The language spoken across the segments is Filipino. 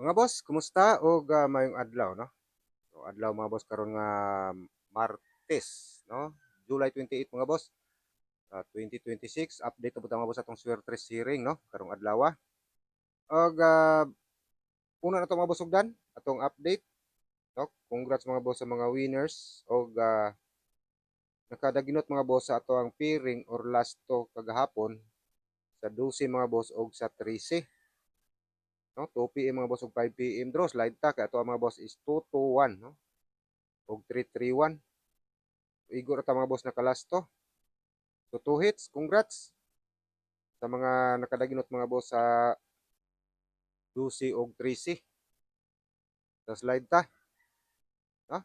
Mga boss, kumusta og mayong adlaw, no? So adlaw mga boss karon nga Martes, no? July 28 mga boss. 2026 update po mga boss atong Swertres hearing, no? Karong adlaw. Og una na to mga boss ugdan atong update, no? Congrats mga boss sa mga winners og nakadaginot mga boss sa ato ang pairing or last to kagahapon sa 12 mga boss og sa 13, no? 2 PM mga boss og 5 PM draw slide ta kay ato ang mga boss is 221, no? Og 331. Igor ta mga boss nakalasto. So two hits, congrats sa mga nakadaginot mga boss sa 12 og 13. Sa slide ta, no?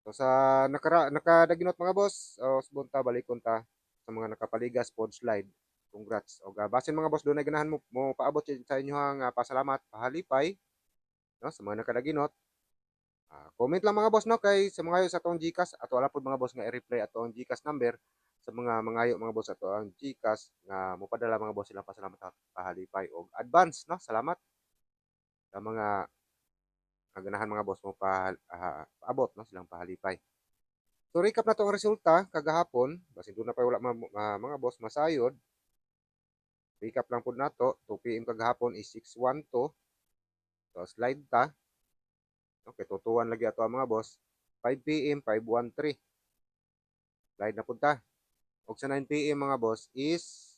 So sa nakadaginot mga boss, subon ta balikon ta sa mga nakapaligas pod slide. Congrats. O basin mga boss, doon na ganahan mo paabot sa inyo ang pasalamat, pahalipay, no? Sa mga nakadaginot. Comment lang mga boss, no, kay sa mga sa atong GCash ato wala pod mga boss nga i-reply ato ang GCash number sa mga mangayo mga boss ato ang GCash nga mopadala mga boss silang pasalamat at pahalipay og advance, no. Salamat sa mga ganahan mga boss mo paabot, no, silang pahalipay. So recap na to ang resulta kagahapon basin doon na pa wala mga boss masayod. Recap lang pod nato 2 PM kagahapon is 612. So slide ta, okay, tutuan lagi ato ang mga boss 5 PM 513. Slide na punta. Og sa 9 PM mga boss is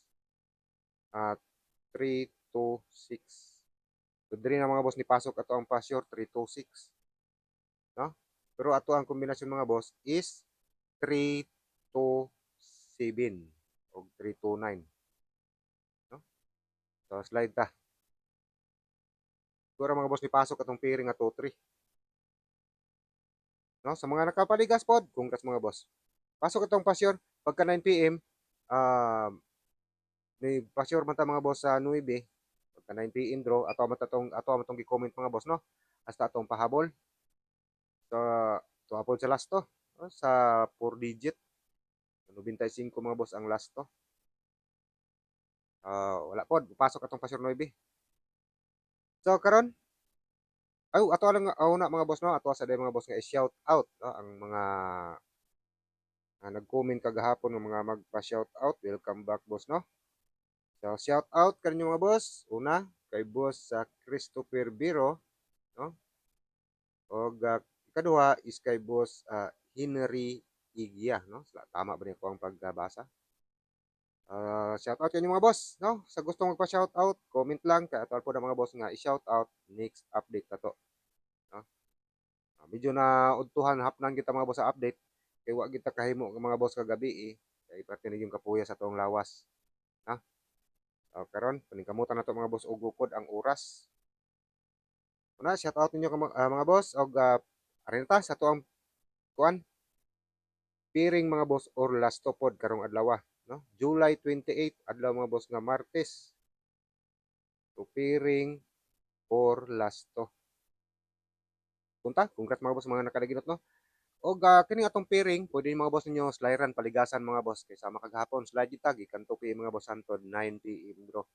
326. So diri na mga boss ni pasok ato ang pasyor 326, no? Pero ato ang kombinasyon mga boss is 327 og 329, no? So slide ta. Siguro mga boss ni pasok atong pairing nga 2-3, no? Sa mga nakapaligas pod, congrats mga boss. Pasok atong pasyor pagka 9 PM. May pasyor man ta mga boss sa 9 pagka 9 PM draw ato matong gi-comment mga boss, no? Hasta atong pahabol sa tuapon sa last to, no? Sa 4 digit 95 mga boss ang last to. Wala pod pasok atong pasyor 9. So karon ay ato lang una mga boss, no, ato sa day mga boss nga i-shout out, no, ang mga nag-comment kagahapon ng mga magpa-shout out. Welcome back boss, no. So shout out kanyo mga boss. Una kay boss sa Christopher Biro, no. Og ikaduha is kay boss Henry Igia, no. Tama ba niya ko ang pagbasa? Shout out kanyo mga boss, no. Sa gustong magpa-shout out, comment lang kay ato po na mga boss nga i-shout out next update na to, no. Medyo na udtuhan hapnan kita mga boss sa update kay wa kita kahimo ng mga boss kagabi kay parte na yung kapuya sa tong lawas, ha. Karon paningkamutan na to mga boss og gukod ang oras. Una shout out ninyo mga boss og arin ta sa to ang kuan piring mga boss or last to pod karong adlaw, no. July 28 adlaw mga boss nga Martes. To piring or last to. Punta, congrats mga boss mga nakadaginot, no. Og kini atong pairing, pwede mga boss ninyo sliran paligasan mga boss kay sama kagahapon slide tag ikan 2 PM mga boss hantod 9 PM bro.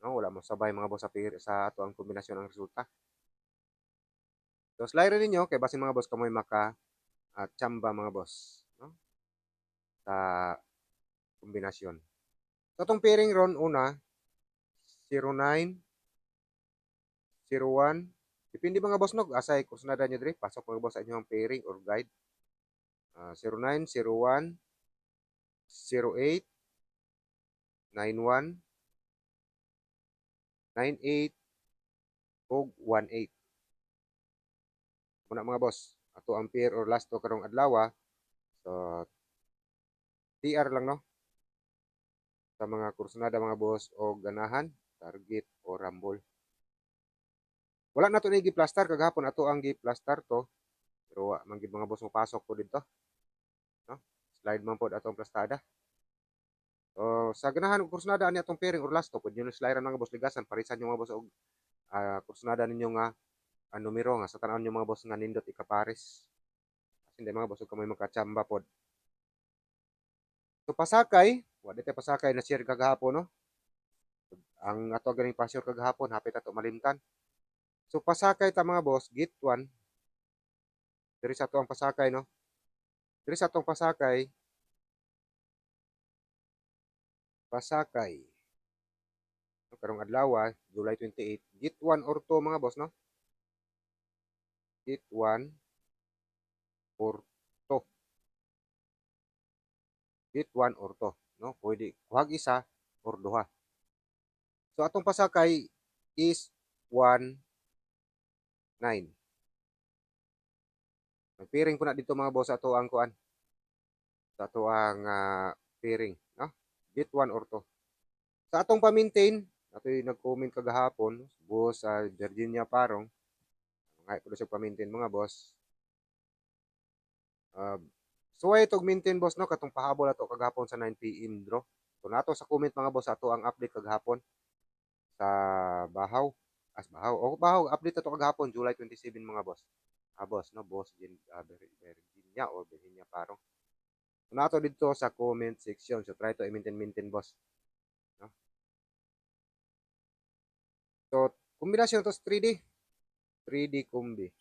No, wala mo sabay mga boss sa sa ato ang kombinasyon ng resulta. So sliran ninyo kay basin mga boss kamoy maka chamba mga boss, no, sa kombinasyon. So atong pairing ron una 09 01 depende mga boss no asay kusnada nyo diri pasok mga boss sa inyong pairing or guide. 09 01 08 91 98 og 18. Muna mga boss, ato ang pair or last to karong adlaw. So TR lang, no, sa mga kursunada mga boss o ganahan, target o rumble. Wala na to ni gi-plaster kagahapon ato ang gi-plaster to. Pero manggid mga boss mo pasok ko dito, no? Slide man pod atong plastada. So sa ganahan og kursunada ani atong pairing or last to pud yun slide mga boss ligasan parisan yung mga boss og kursunada ninyo nga ang numero nga sa tanan yung mga boss nga nindot ikapares. Hindi mga boss kamay magkachamba pod. So pasakay, wa dito pasakay na share kagahapon, no. Ang ato ganing pasyor kagahapon hapit ato malimtan. So pasakay ta mga boss, gate 1 diri sa atong pasakay no. Diri sa atong pasakay no, karong adlaw, July 28, gate 1 or 2 mga boss no. Gate 1 or 2. Gate 1 or 2 no. Pwede kuhag isa or duha. So atong pasakay is 1-9. Nagpiring ko na dito mga boss ato ang kuan. Sa ato ang piring, no? Gate 1 or 2. Sa atong pa-maintain, ato yung nag-comment kagahapon, boss sa Virginia Parong, ngay ko sa pa-maintain mga boss. So ay itong maintain boss no, katong pahabol ato kagahapon sa 9 PM draw. So nato sa comment mga boss ato ang update kagahapon sa Bahaw. Bahaw. O Bahaw, update ato kagahapon July 27 mga boss. Boss no, boss Virginia o Virginia Parong. So nato dito sa comment section. So try to maintain boss. No? So kombinasyon to sa 3D. 3D kombi.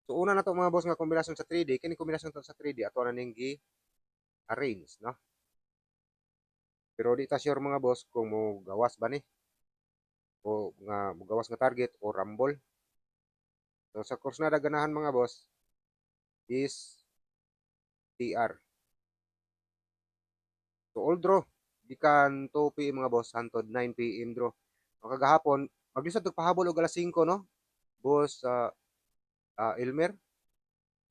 So una na to mga boss nga kombinasyon sa 3D, kini kombinasyon to sa 3D ato na ning gi-arrange, no? Pero di ta sure mga boss kung mo gawas ba ni o nga mo gawas nga target o rumble. So sa course na ganahan mga boss is TR. So all draw gikan 2 PM mga boss hantod 9 PM draw. O kagahapon maglisod og pahabol og alas 5 no. Boss Elmer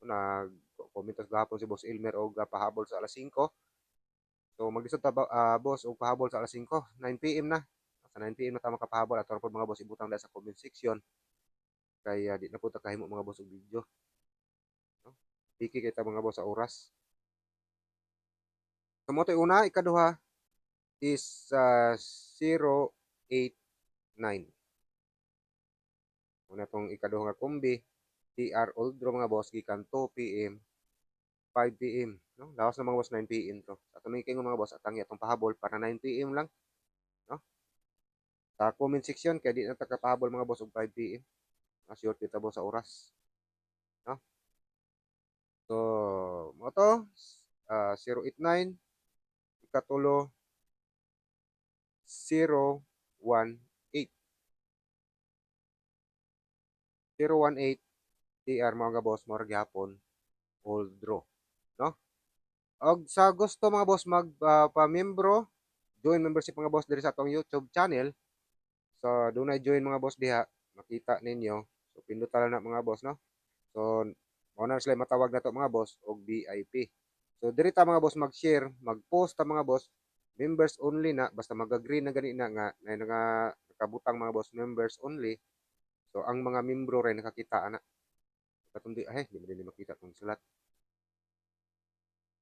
nag comment gahapon si Boss Elmer og pahabol sa alas 5. So maglisod ta boss og pahabol sa alas 5, 9 PM na. Sa 9 PM na ta makapahabol at pod mga boss ibutang dahil sa comment section. Kaya di na po ta kahimo mga boss og video. No? Piki kita mga boss sa oras. So mo una, ikaduha is 089. Una tong ikaduha nga kombi, TR Old Draw mga boss gikan 2 PM, 5 PM, no? Lawas na mga boss 9 PM to. Sa tumiking mga boss atangi atong pahabol para 9 PM lang, no? Sa comment section kay di na ta kapahabol mga boss og 5 PM. Sure kita boss sa oras, no? So, mo to 089 ikatulo 018. 018 TR mga boss mo gyapon old draw, no? Og sa gusto mga boss pa-membro, join membership mga boss diri sa atong YouTube channel. So dunay join mga boss diha, makita ninyo. So pindutan na mga boss no. So mao na sila matawag nato mga boss og VIP. So diri ta mga boss mag-share, mag-post ta mga boss, members only na basta mag-agree na gani na nga nakabutang mga boss members only. So ang mga membro rin nakakita ana. Katong di di mo din makita tong sulat,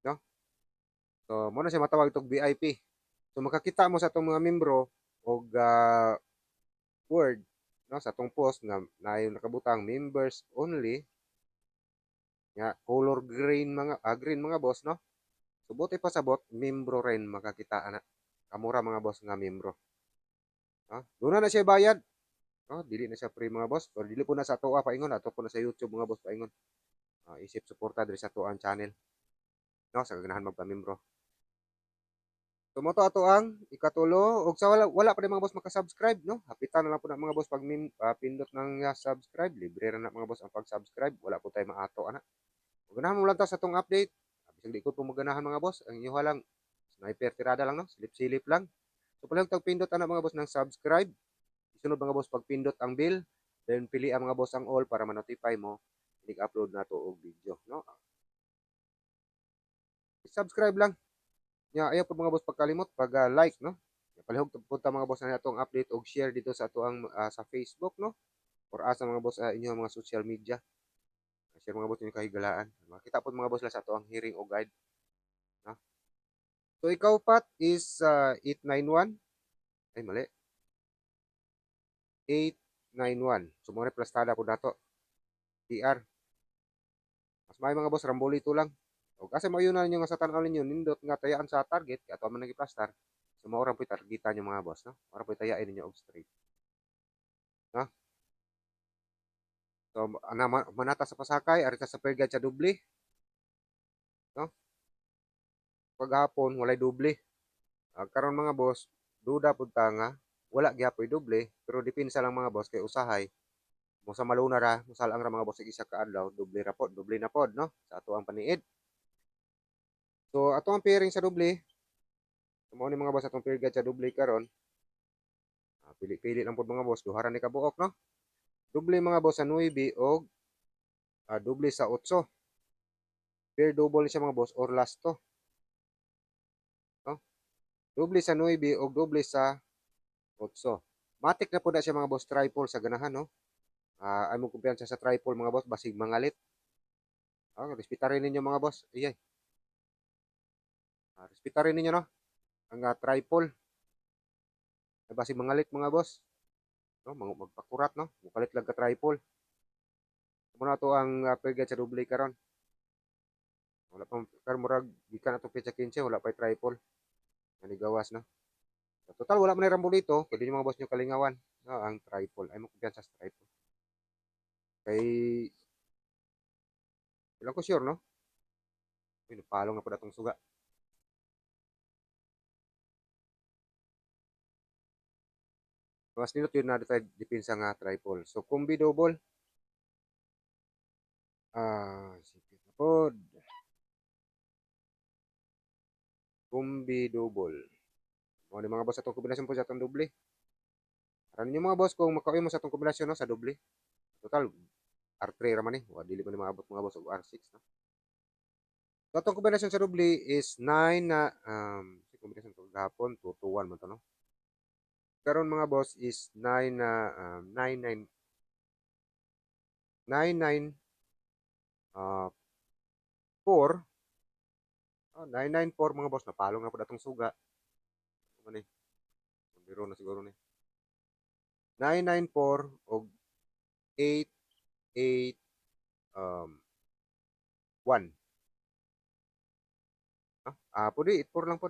no? So mo na siya matawag tog VIP. So makakita mo sa atong mga membro og word no sa atong post nga naayong nakabutang members only nga color green green mga boss no. So buti pa sa bot membro rin makakita ana. Kamura mga boss nga membro. No? Doon na siya bayad. No? Dili na siya free mga boss. Pero dili po na sa ato paingon ato po na sa YouTube mga boss paingon. Isip suporta diri sa ato ang channel. No, sa ganahan magpa-membro. So mo to ato ang ikatulo ug sa wala pa rin mga boss maka-subscribe no. Hapitan na lang po na mga boss pag pindot ng subscribe, libre ra na mga boss ang pag-subscribe, wala po tay maato ana. Ug ganahan mo lang ta sa tong update. Bisag di ko po maganahan mga boss, ang inyo lang sniper tirada lang no, silip-silip lang. So palang tag pindot ana mga boss ng subscribe. Isunod mga boss pag pindot ang bell, then pili ang mga boss ang all para ma-notify mo ig-upload na to og video no. Subscribe lang. Nya ayaw po mga boss pagkalimot pag like no. Palihog punta mga boss na atong update og share dito sa ato ang sa Facebook no or asa mga boss inyo mga social media. Share mga boss inyo kahigalaan. Makita po mga boss la sa ato ang hearing o guide no. So ikaw pat is 891 ay mali 891. So mo plastada po dato TR. Mas may mga boss ramboli to lang. O kasi mo yun na ninyo nga sa tanaw ninyo nindot nga tayaan sa target kaya ato man nagiplastar. So mao ra po'y targetan niyo mga boss, no? Para po'y tayain ninyo og straight, no? So manata sa pasakay, arita sa pergad sa doble, no? Paghapon walay doble. Karon mga boss, duda pud ta nga wala gyapon doble, pero depensa lang mga boss kay usahay mo sa maluna ra, mosalang ra mga boss og isa ka adlaw, doble na pod, no? Sa ato ang paniid. So ato ang pairing sa doble, mao ni mga boss atong pair guide sa doble karon. Pili-pili lang pod mga boss, duha ra ni kabuok, no? Doble mga boss sa 9 og doble sa 8. Pair double siya mga boss or last to, no? Doble sa 9 og doble sa 8. Matik na po na siya mga boss triple sa ganahan, no? Ay mo kumpiyansa sa triple mga boss, basig mangalit. Respetarin ninyo mga boss. Iyay. Respetarin ninyo, no? Ang triple. Ay basig mangalit mga boss. No? Magpakurat, no? Mukalit lang ka triple. Muna to ang pagkat sa double karon. Wala pang karon murag gikan atong pizza 15, wala pa triple. Ani gawas, no? So, total wala man ni rambo dito, pwede niyo mga boss nyo kalingawan, no? Ang triple. Ay mo kumpiyansa sa triple. Kay ilang ko sure, no? Pinapalong na po datong suga. Mas nindot yun na dito depensa nga triple. So, combi double. Sige na po. Combi double. O, mga boss, atong kombinasyon po sa atong doble. Aran niyo mga boss, kung makauwi mo sa atong kombinasyon, no, sa doble. Total, R3 raman eh. Dili pa ni maabot mga boss og R6, no? So, atong kombinasyon sa doble is 9 na, kombinasyon ko gahapon, 2 to 1 man to, no? Karon mga boss is 9 na, 9, 9, 4, 994 mga boss, napalong na po datong suga. Ano ni? Biro na siguro ni. 994 og 881. 1. Pwede 84 lang po.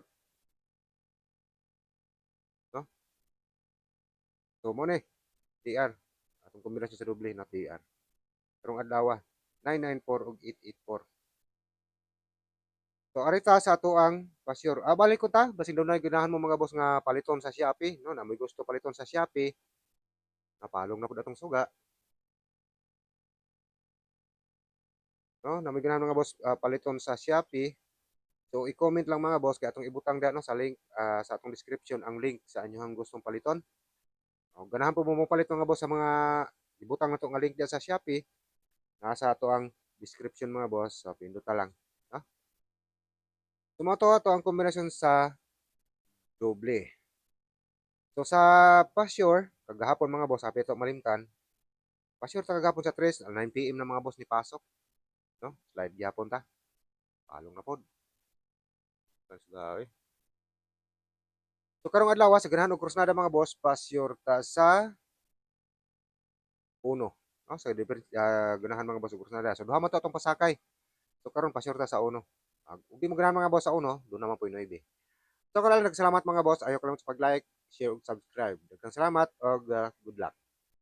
No? So mo ni TR. Atong kombinasyon sa doble na TR. Karong adlaw 994 og 884. So arita sa ato ang pasyur. Balik ko ta, basig daw na ganahan mo mga boss nga paliton sa Shopee, no? Na may gusto paliton sa Shopee. Napalong na pud atong suga. No, na may ganahan mga boss paliton sa Shopee. So i-comment lang mga boss kay atong ibutang da no sa link sa atong description ang link sa inyohang gustong paliton. Ganahan po mo palit mga boss sa mga ibutang nato nga link diyan sa Shopee. Nasa ato ang description mga boss. So pindot ta lang. No? Tumato ato ang kombinasyon sa doble. So sa pa-sure, kagahapon mga boss, apit ito malimtan. Pa-sure ta kagahapon sa 3, 9 PM na mga boss ni pasok. No? Slide gihapon ta. Palong na pod. So karong adlaw sa ganahan og krusnada mga boss, pa-sure ta sa 1. No? Sa ganahan mga boss og krusnada. So duha man to atong pasakay. So karon pa-sure ta sa 1. Ug di mo ganahan mga boss sa 1, do naman po 9. So karon nagsalamat mga boss, ayo ko lang sa pag-like, share ug subscribe. Daghang salamat og good luck.